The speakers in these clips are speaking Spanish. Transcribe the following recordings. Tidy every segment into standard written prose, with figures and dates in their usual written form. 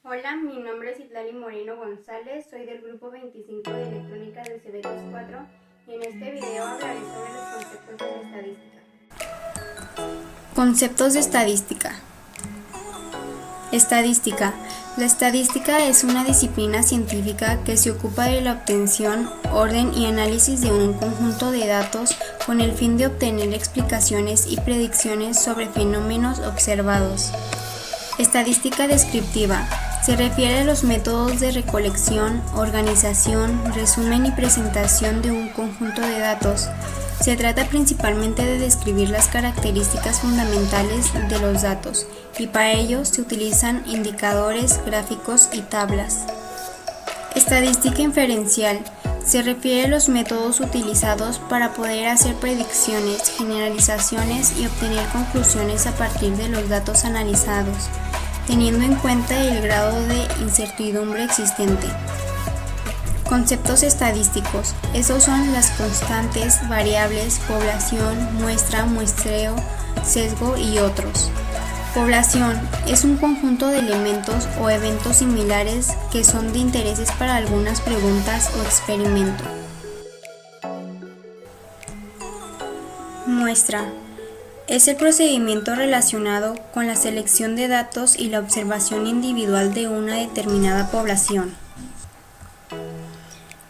Hola, mi nombre es Itlali Moreno González, soy del grupo 25 de electrónica del CBX4 y en este video hablaré sobre los conceptos de la estadística. Conceptos de estadística. Estadística. La estadística es una disciplina científica que se ocupa de la obtención, orden y análisis de un conjunto de datos con el fin de obtener explicaciones y predicciones sobre fenómenos observados. Estadística descriptiva. Se refiere a los métodos de recolección, organización, resumen y presentación de un conjunto de datos. Se trata principalmente de describir las características fundamentales de los datos, y para ello se utilizan indicadores, gráficos y tablas. Estadística inferencial. Se refiere a los métodos utilizados para poder hacer predicciones, generalizaciones y obtener conclusiones a partir de los datos analizados, teniendo en cuenta el grado de incertidumbre existente. Conceptos estadísticos. Esos son las constantes, variables, población, muestra, muestreo, sesgo y otros. Población es un conjunto de elementos o eventos similares que son de intereses para algunas preguntas o experimento. Muestra es el procedimiento relacionado con la selección de datos y la observación individual de una determinada población.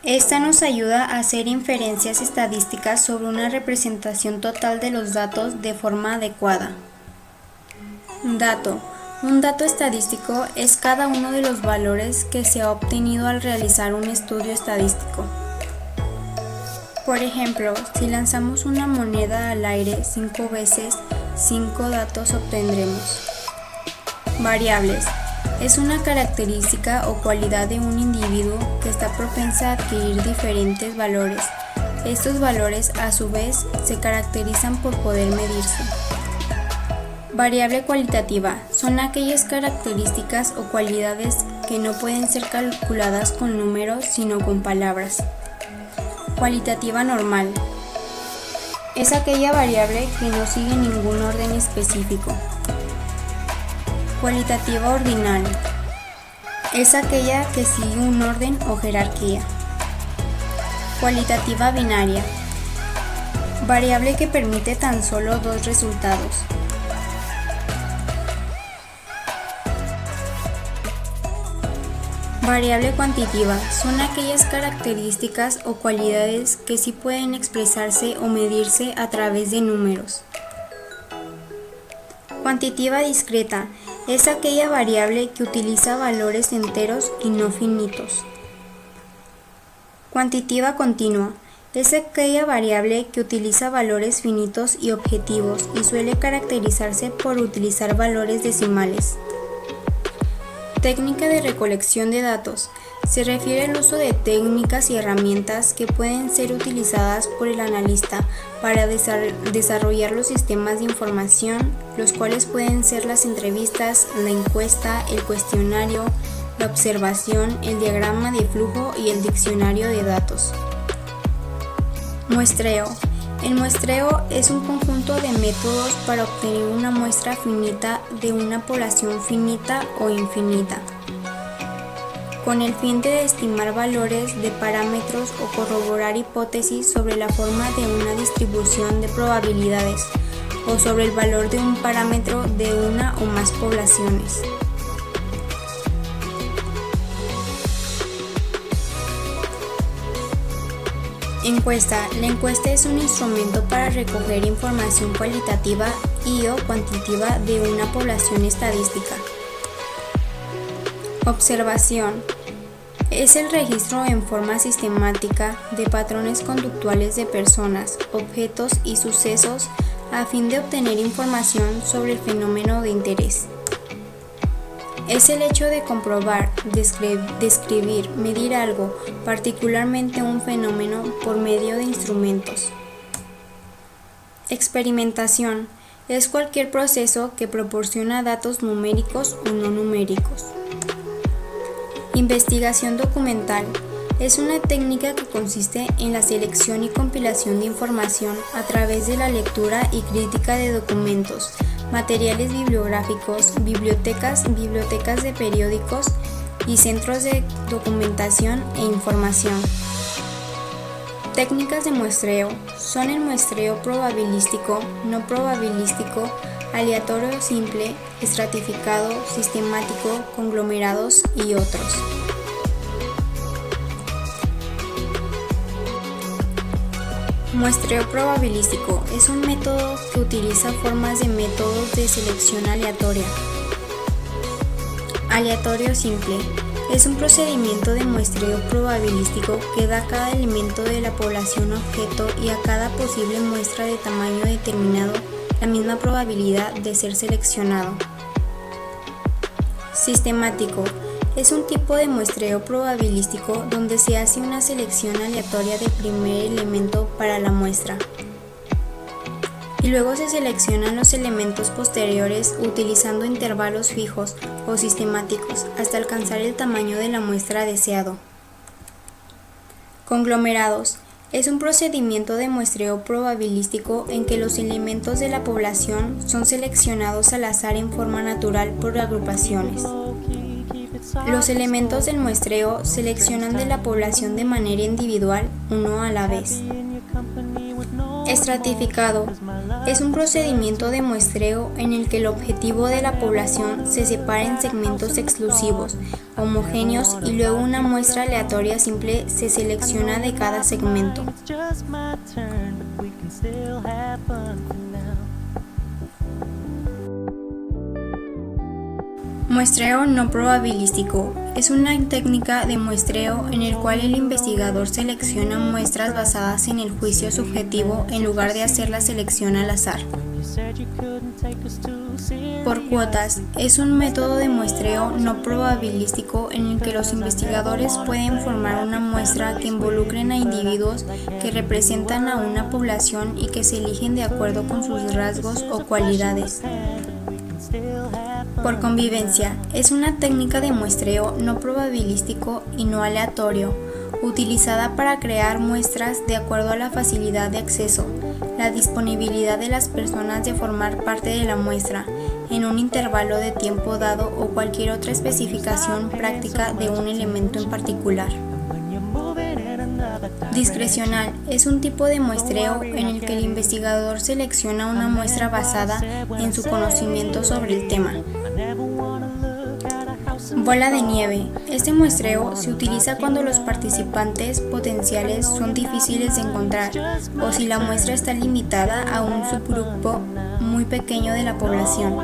Esta nos ayuda a hacer inferencias estadísticas sobre una representación total de los datos de forma adecuada. Dato. Un dato estadístico es cada uno de los valores que se ha obtenido al realizar un estudio estadístico. Por ejemplo, si lanzamos una moneda al aire 5 veces, 5 datos obtendremos. Variables. Es una característica o cualidad de un individuo que está propensa a adquirir diferentes valores. Estos valores, a su vez, se caracterizan por poder medirse. Variable cualitativa. Son aquellas características o cualidades que no pueden ser calculadas con números, sino con palabras. Cualitativa normal. Es aquella variable que no sigue ningún orden específico. Cualitativa ordinal. Es aquella que sigue un orden o jerarquía. Cualitativa binaria. Variable que permite tan solo dos resultados. Variable cuantitativa. Son aquellas características o cualidades que sí pueden expresarse o medirse a través de números. Cuantitativa discreta. Es aquella variable que utiliza valores enteros y no finitos. Cuantitativa continua. Es aquella variable que utiliza valores finitos y objetivos y suele caracterizarse por utilizar valores decimales. Técnica de recolección de datos. Se refiere al uso de técnicas y herramientas que pueden ser utilizadas por el analista para desarrollar los sistemas de información, los cuales pueden ser las entrevistas, la encuesta, el cuestionario, la observación, el diagrama de flujo y el diccionario de datos. Muestreo. El muestreo es un conjunto de métodos para obtener una muestra finita de una población finita o infinita, con el fin de estimar valores de parámetros o corroborar hipótesis sobre la forma de una distribución de probabilidades o sobre el valor de un parámetro de una o más poblaciones. Encuesta. La encuesta es un instrumento para recoger información cualitativa y o cuantitativa de una población estadística. Observación. Es el registro en forma sistemática de patrones conductuales de personas, objetos y sucesos a fin de obtener información sobre el fenómeno de interés. Es el hecho de comprobar, describir, medir algo, particularmente un fenómeno, por medio de instrumentos. Experimentación. Es cualquier proceso que proporciona datos numéricos o no numéricos. Investigación documental. Es una técnica que consiste en la selección y compilación de información a través de la lectura y crítica de documentos materiales bibliográficos, bibliotecas de periódicos y centros de documentación e información. Técnicas de muestreo son el muestreo probabilístico, no probabilístico, aleatorio simple, estratificado, sistemático, conglomerados y otros. Muestreo probabilístico es un método que utiliza formas de métodos de selección aleatoria. Aleatorio simple es un procedimiento de muestreo probabilístico que da a cada elemento de la población objeto y a cada posible muestra de tamaño determinado la misma probabilidad de ser seleccionado. Sistemático es un tipo de muestreo probabilístico donde se hace una selección aleatoria del primer elemento para la muestra y luego se seleccionan los elementos posteriores utilizando intervalos fijos o sistemáticos hasta alcanzar el tamaño de la muestra deseado. Conglomerados es un procedimiento de muestreo probabilístico en que los elementos de la población son seleccionados al azar en forma natural por agrupaciones. Los elementos del muestreo seleccionan de la población de manera individual, uno a la vez. Estratificado es un procedimiento de muestreo en el que el objetivo de la población se separa en segmentos exclusivos, homogéneos y luego una muestra aleatoria simple se selecciona de cada segmento. Muestreo no probabilístico es una técnica de muestreo en el cual el investigador selecciona muestras basadas en el juicio subjetivo en lugar de hacer la selección al azar. Por cuotas es un método de muestreo no probabilístico en el que los investigadores pueden formar una muestra que involucren a individuos que representan a una población y que se eligen de acuerdo con sus rasgos o cualidades. Por convivencia, es una técnica de muestreo no probabilístico y no aleatorio, utilizada para crear muestras de acuerdo a la facilidad de acceso, la disponibilidad de las personas de formar parte de la muestra, en un intervalo de tiempo dado o cualquier otra especificación práctica de un elemento en particular. Discrecional es un tipo de muestreo en el que el investigador selecciona una muestra basada en su conocimiento sobre el tema. Bola de nieve. Este muestreo se utiliza cuando los participantes potenciales son difíciles de encontrar o si la muestra está limitada a un subgrupo muy pequeño de la población.